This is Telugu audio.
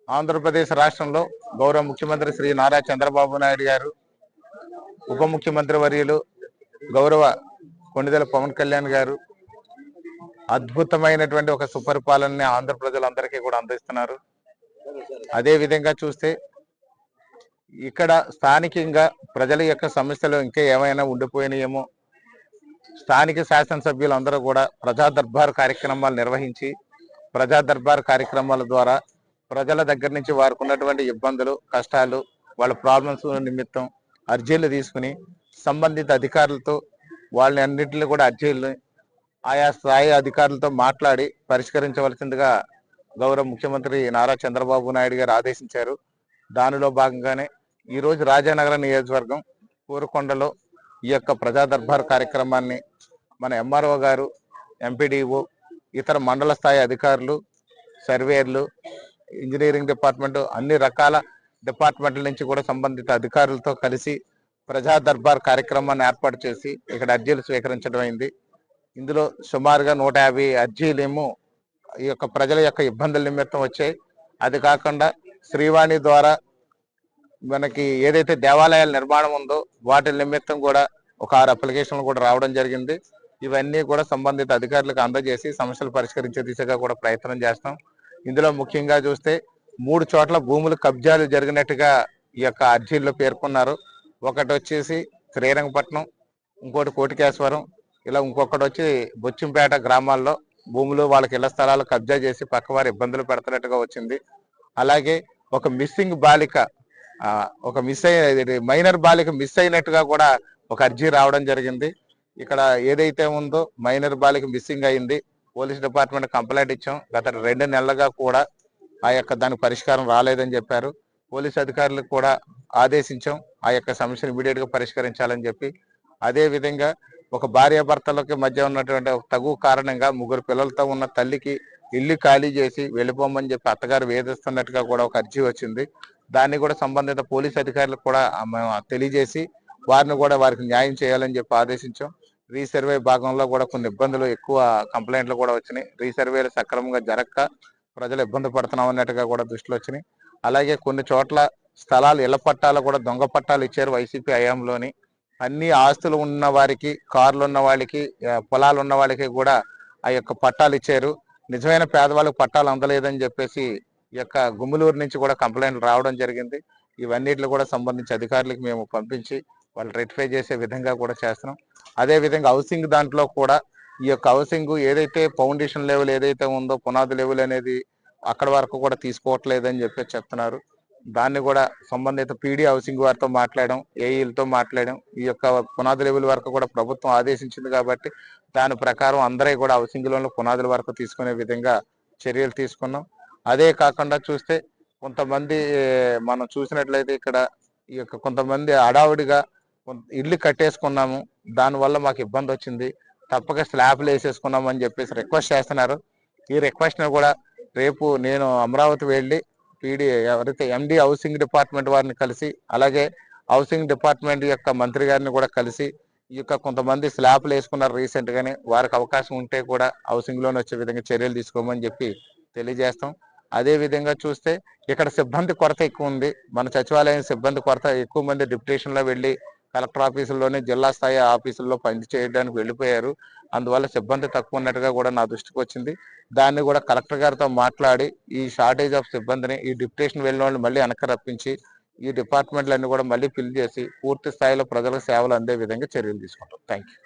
ఆంధ్రప్రదేశ్ రాష్ట్రంలో గౌరవ ముఖ్యమంత్రి శ్రీ నారా చంద్రబాబు నాయుడు గారు, ఉప ముఖ్యమంత్రి వర్యులు గౌరవ కొణిదెల పవన్ కళ్యాణ్ గారు అద్భుతమైనటువంటి ఒక సుపరిపాలనని ఆంధ్ర ప్రజలందరికీ కూడా అందిస్తున్నారు. అదే విధంగా చూస్తే ఇక్కడ స్థానికంగా ప్రజల యొక్క సమస్యలు ఇంకా ఏమైనా ఉండిపోయినాయేమో స్థానిక శాసనసభ్యులందరూ కూడా ప్రజా దర్బార్ కార్యక్రమాలు నిర్వహించి ప్రజా దర్బార్ కార్యక్రమాల ద్వారా ప్రజల దగ్గర నుంచి వారికి ఉన్నటువంటి ఇబ్బందులు, కష్టాలు, వాళ్ళ ప్రాబ్లమ్స్ నిమిత్తం అర్జీలు తీసుకుని సంబంధిత అధికారులతో వాళ్ళని అన్నింటినీ కూడా అర్జీలను ఆయా స్థాయి అధికారులతో మాట్లాడి పరిష్కరించవలసిందిగా గౌరవ ముఖ్యమంత్రి నారా చంద్రబాబు నాయుడు గారు ఆదేశించారు. దానిలో భాగంగానే ఈరోజు రాజానగరం నియోజకవర్గం కోరుకొండలో ఈ యొక్క ప్రజా దర్బార్ కార్యక్రమాన్ని మన ఎంఆర్ఓ గారు, ఎంపీడీఓ, ఇతర మండల స్థాయి అధికారులు, సర్వేయర్లు, ఇంజనీరింగ్ డిపార్ట్మెంట్, అన్ని రకాల డిపార్ట్మెంట్ల నుంచి కూడా సంబంధిత అధికారులతో కలిసి ప్రజా దర్బార్ కార్యక్రమాన్ని ఏర్పాటు చేసి ఇక్కడ అర్జీలు స్వీకరించడం అయింది. ఇందులో సుమారుగా 150 అర్జీలేమో ఈ యొక్క ప్రజల యొక్క ఇబ్బందుల నిమిత్తం వచ్చాయి. అది కాకుండా శ్రీవాణి ద్వారా మనకి ఏదైతే దేవాలయాల నిర్మాణం ఉందో వాటి నిమిత్తం కూడా ఒక 6 అప్లికేషన్లు కూడా రావడం జరిగింది. ఇవన్నీ కూడా సంబంధిత అధికారులకు అందజేసి సమస్యలు పరిష్కరించే దిశగా కూడా ప్రయత్నం చేస్తాం. ఇందులో ముఖ్యంగా చూస్తే 3 చోట్ల భూములు కబ్జాలు జరిగినట్టుగా ఈ యొక్క అర్జీల్లో పేర్కొన్నారు. ఒకటి వచ్చేసి శ్రీరంగపట్నం, ఇంకోటి కోటికేశ్వరం, ఇలా ఇంకొకటి వచ్చి బొచ్చింపేట గ్రామాల్లో భూములు వాళ్ళకి ఇళ్ల స్థలాలు కబ్జా చేసి పక్కవారు ఇబ్బందులు పెడుతున్నట్టుగా వచ్చింది. అలాగే ఒక మిస్సింగ్ బాలిక, ఒక మైనర్ బాలిక మిస్ అయినట్టుగా కూడా ఒక అర్జీ రావడం జరిగింది. ఇక్కడ ఏదైతే ఉందో మైనర్ బాలిక మిస్సింగ్ అయింది, పోలీస్ డిపార్ట్మెంట్ కంప్లైంట్ ఇచ్చాం. గత 2 నెలలుగా కూడా ఆ యొక్క దానికి పరిష్కారం రాలేదని చెప్పారు. పోలీస్ అధికారులకు కూడా ఆదేశించాం ఆ యొక్క సమస్యను ఇమీడియట్ గా పరిష్కరించాలని చెప్పి. అదే విధంగా ఒక భార్యాభర్తలకి మధ్య ఉన్నటువంటి తగు కారణంగా 3 పిల్లలతో ఉన్న తల్లికి ఇల్లు ఖాళీ చేసి వెళ్ళిపోమని చెప్పి అత్తగారు వేధిస్తున్నట్టుగా కూడా ఒక అర్జీ వచ్చింది. దాన్ని కూడా సంబంధిత పోలీస్ అధికారులకు కూడా తెలియజేసి వారికి న్యాయం చేయాలని చెప్పి ఆదేశించాం. రీసర్వే భాగంలో కూడా కొన్ని ఇబ్బందులు, ఎక్కువ కంప్లైంట్లు కూడా వచ్చినాయి. రీసర్వేలు సక్రమంగా జరగక ప్రజలు ఇబ్బంది పడుతున్నాం అన్నట్టుగా కూడా దృష్టిలో వచ్చినాయి. అలాగే కొన్ని చోట్ల స్థలాలు, ఇళ్ల పట్టాలు కూడా దొంగ పట్టాలు ఇచ్చారు వైసీపీ హయాంలోని. అన్ని ఆస్తులు ఉన్న వారికి, కార్లు ఉన్న వాళ్ళకి, పొలాలు ఉన్న వాళ్ళకి కూడా ఆ యొక్క పట్టాలు ఇచ్చారు. నిజమైన పేదవాళ్ళకి పట్టాలు అందలేదని చెప్పేసి ఈ యొక్క గుమ్మలూరు నుంచి కూడా కంప్లైంట్లు రావడం జరిగింది. ఇవన్నిటిలో కూడా సంబంధించి అధికారులకు మేము పంపించి వాళ్ళు రెక్టిఫై చేసే విధంగా కూడా చేస్తున్నాం. అదే విధంగా హౌసింగ్ దాంట్లో కూడా ఈ యొక్క హౌసింగ్ ఏదైతే ఫౌండేషన్ లెవెల్ ఏదైతే ఉందో, పునాది లెవెల్ అనేది అక్కడ వరకు కూడా తీసుకోవట్లేదని చెప్పి చెప్తున్నారు. దాన్ని కూడా సంబంధిత పీడీ హౌసింగ్ వారితో మాట్లాడడం, ఏఈలతో మాట్లాడడం, ఈ యొక్క పునాది లెవెల్ వరకు కూడా ప్రభుత్వం ఆదేశించింది కాబట్టి దాని ప్రకారం అందరూ కూడా హౌసింగ్ లోన్లు పునాదుల వరకు తీసుకునే విధంగా చర్యలు తీసుకున్నాం. అదే కాకుండా చూస్తే కొంతమంది మనం చూసినట్లయితే ఇక్కడ ఈ యొక్క కొంతమంది హడావుడిగా ఇల్లు కట్టేసుకున్నాము, దానివల్ల మాకు ఇబ్బంది వచ్చింది, తప్పక స్లాబ్లు వేసేసుకున్నాము అని చెప్పేసి రిక్వెస్ట్ చేస్తున్నారు. ఈ రిక్వెస్ట్ ను కూడా రేపు నేను అమరావతి వెళ్ళి పీడీ ఎవరైతే ఎండి హౌసింగ్ డిపార్ట్మెంట్ వారిని కలిసి, అలాగే హౌసింగ్ డిపార్ట్మెంట్ యొక్క మంత్రి గారిని కూడా కలిసి ఈ యొక్క కొంతమంది స్లాబ్లు వేసుకున్నారు రీసెంట్ గానే, వారికి అవకాశం ఉంటే కూడా హౌసింగ్ లోన్ వచ్చే విధంగా చర్యలు తీసుకోమని చెప్పి తెలియజేస్తాం. అదే విధంగా చూస్తే ఇక్కడ సిబ్బంది కొరత ఎక్కువ ఉంది. మన సచివాలయం సిబ్బంది కొరత ఎక్కువ మంది డిప్యుటేషన్ లో వెళ్ళి కలెక్టర్ ఆఫీసుల్లోనే, జిల్లా స్థాయి ఆఫీసుల్లో పని చేయడానికి వెళ్ళిపోయారు. అందువల్ల సిబ్బంది తక్కువ ఉన్నట్టుగా కూడా నా దృష్టికి వచ్చింది. దాన్ని కూడా కలెక్టర్ గారితో మాట్లాడి ఈ షార్టేజ్ ఆఫ్ సిబ్బందిని, ఈ డిప్యుటేషన్ వెళ్ళిన వాళ్ళని మళ్ళీ వెనక్కి రప్పించి ఈ డిపార్ట్మెంట్లన్నీ కూడా మళ్ళీ ఫిల్ చేసి పూర్తి స్థాయిలో ప్రజలకు సేవలు అందే విధంగా చర్యలు తీసుకుంటాం. Thank you.